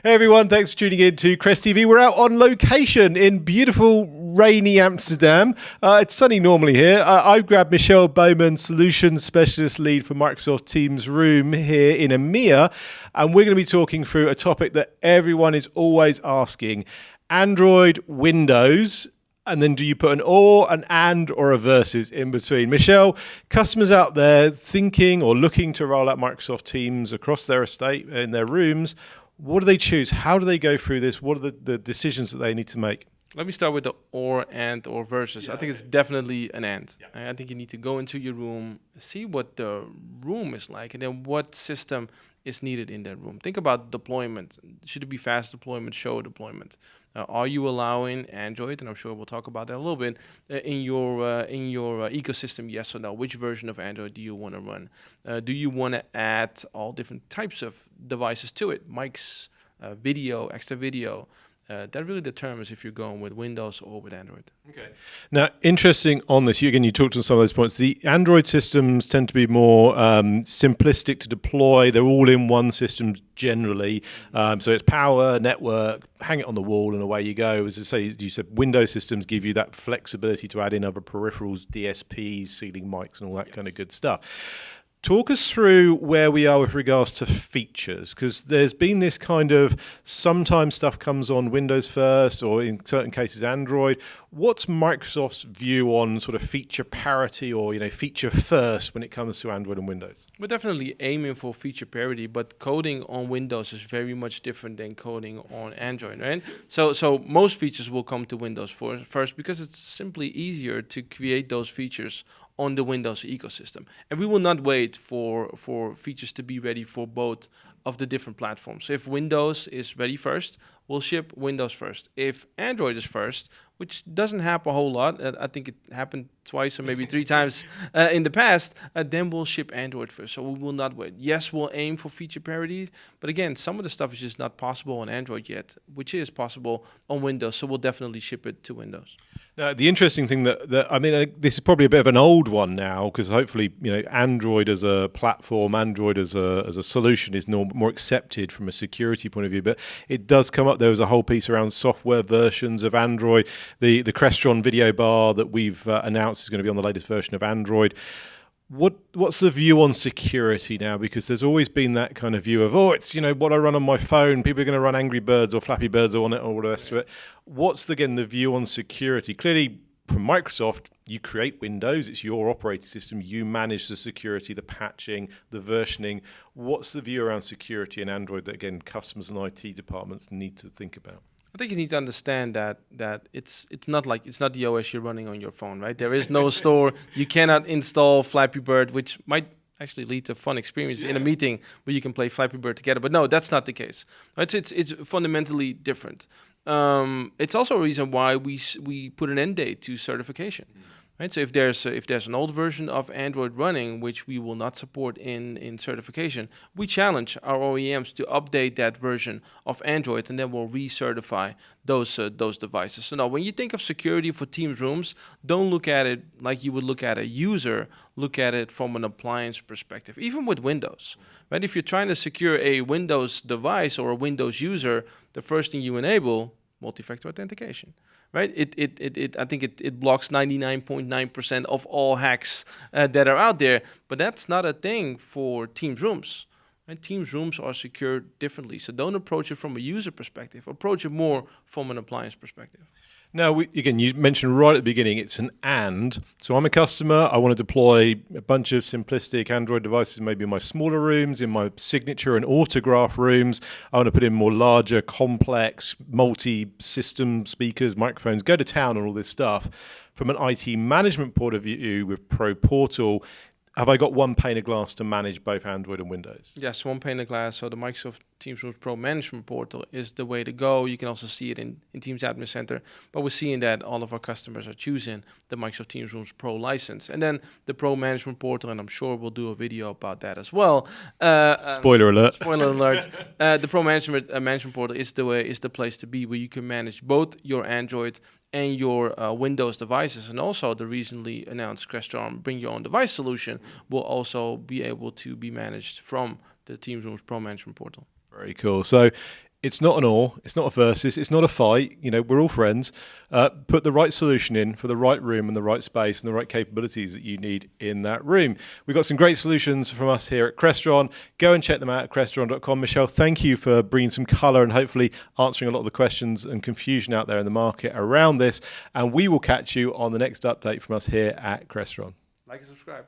Hey everyone, thanks for tuning in to CresTV. We're out on location in beautiful, rainy Amsterdam. It's sunny normally here. I've grabbed Michel Bouman, Solutions Specialist Lead for Microsoft Teams Room here in EMEA, and we're going to be talking through a topic that everyone is always asking. Android, Windows, and then do you put an or, an and, or a versus in between? Michel, customers out there thinking or looking to roll out Microsoft Teams across their estate, in their rooms, what do they choose? How do they go through this? What are the decisions that they need to make? Let me start with the or, and, or versus. I think it's definitely an and. I think you need to go into your room, see what the room is like, and then what system is needed in that room. Think about deployment. Should it be fast deployment, show deployment? Are you allowing Android, and I'm sure we'll talk about that a little bit, in your ecosystem, yes or no? Which version of Android do you want to run? Do you want to add all different types of devices to it? Mics, video, extra video. That really determines if you're going with Windows or with Android. Okay. Now, interesting on this, you talked on some of those points. The Android systems tend to be more simplistic to deploy. They're all in one system generally. So it's power, network, hang it on the wall, and away you go. As I say, you said Windows systems give you that flexibility to add in other peripherals, DSPs, ceiling mics, and all that kind of good stuff. Talk us through where we are with regards to features, because there's been this kind of sometimes stuff comes on Windows first, or in certain cases Android. What's Microsoft's view on sort of feature parity or feature first when it comes to Android and Windows? We're definitely aiming for feature parity, but coding on Windows is very much different than coding on Android, right? So most features will come to Windows first because it's simply easier to create those features on the Windows ecosystem. And we will not wait for features to be ready for both of the different platforms. So if Windows is ready first, we'll ship Windows first. If Android is first, which doesn't happen a whole lot, I think it happened twice or maybe three times in the past, then we'll ship Android first. So we will not wait. Yes, we'll aim for feature parity, but again, some of the stuff is just not possible on Android yet, which is possible on Windows. So we'll definitely ship it to Windows. Now, the interesting thing this is probably a bit of an old one now, because hopefully, Android as a platform, Android as a solution is more accepted from a security point of view. But it does come up. There was a whole piece around software versions of Android. The CresTV video bar that we've announced is going to be on the latest version of Android. What's the view on security now? Because there's always been that kind of view of, it's what I run on my phone. People are going to run Angry Birds or Flappy Birds on it or all the rest of it. What's the view on security? Clearly, from Microsoft, you create Windows. It's your operating system. You manage the security, the patching, the versioning. What's the view around security in Android that, again, customers and IT departments need to think about? I think you need to understand that it's not the OS you're running on your phone, right? There is no store. You cannot install Flappy Bird, which might actually lead to fun experiences in a meeting where you can play Flappy Bird together. But no, that's not the case. It's fundamentally different. It's also a reason why we put an end date to certification. Right, so if there's an old version of Android running, which we will not support in certification, we challenge our OEMs to update that version of Android, and then we'll recertify those devices. So now, when you think of security for Teams rooms, don't look at it like you would look at a user. Look at it from an appliance perspective. Even with Windows, right? If you're trying to secure a Windows device or a Windows user, the first thing you enable, multi-factor authentication. Right? I think it blocks 99.9% of all hacks that are out there, but that's not a thing for Teams rooms. Right? Teams rooms are secured differently, so don't approach it from a user perspective. Approach it more from an appliance perspective. Now, again, you mentioned right at the beginning, it's an and. So I'm a customer. I want to deploy a bunch of simplistic Android devices, maybe in my smaller rooms, in my signature and autograph rooms. I want to put in more larger, complex, multi-system speakers, microphones, go to town on all this stuff. From an IT management point of view with Pro Portal, have I got one pane of glass to manage both Android and Windows? Yes, one pane of glass. So the Microsoft Teams Rooms Pro Management Portal is the way to go. You can also see it in Teams Admin Center. But we're seeing that all of our customers are choosing the Microsoft Teams Rooms Pro license. And then the Pro Management Portal, and I'm sure we'll do a video about that as well. Spoiler alert. Spoiler alert. The Pro Management Portal is the place to be, where you can manage both your Android and your Windows devices. And also the recently announced CresTV Bring Your Own Device solution will also be able to be managed from the Teams Rooms Pro Management Portal. Very cool. So It's not an or, it's not a versus, it's not a fight. You know, we're all friends. Put the right solution in for the right room and the right space and the right capabilities that you need in that room. We've got some great solutions from us here at Crestron. Go and check them out at crestron.com. Michel, thank you for bringing some colour and hopefully answering a lot of the questions and confusion out there in the market around this. And we will catch you on the next update from us here at Crestron. Like and subscribe.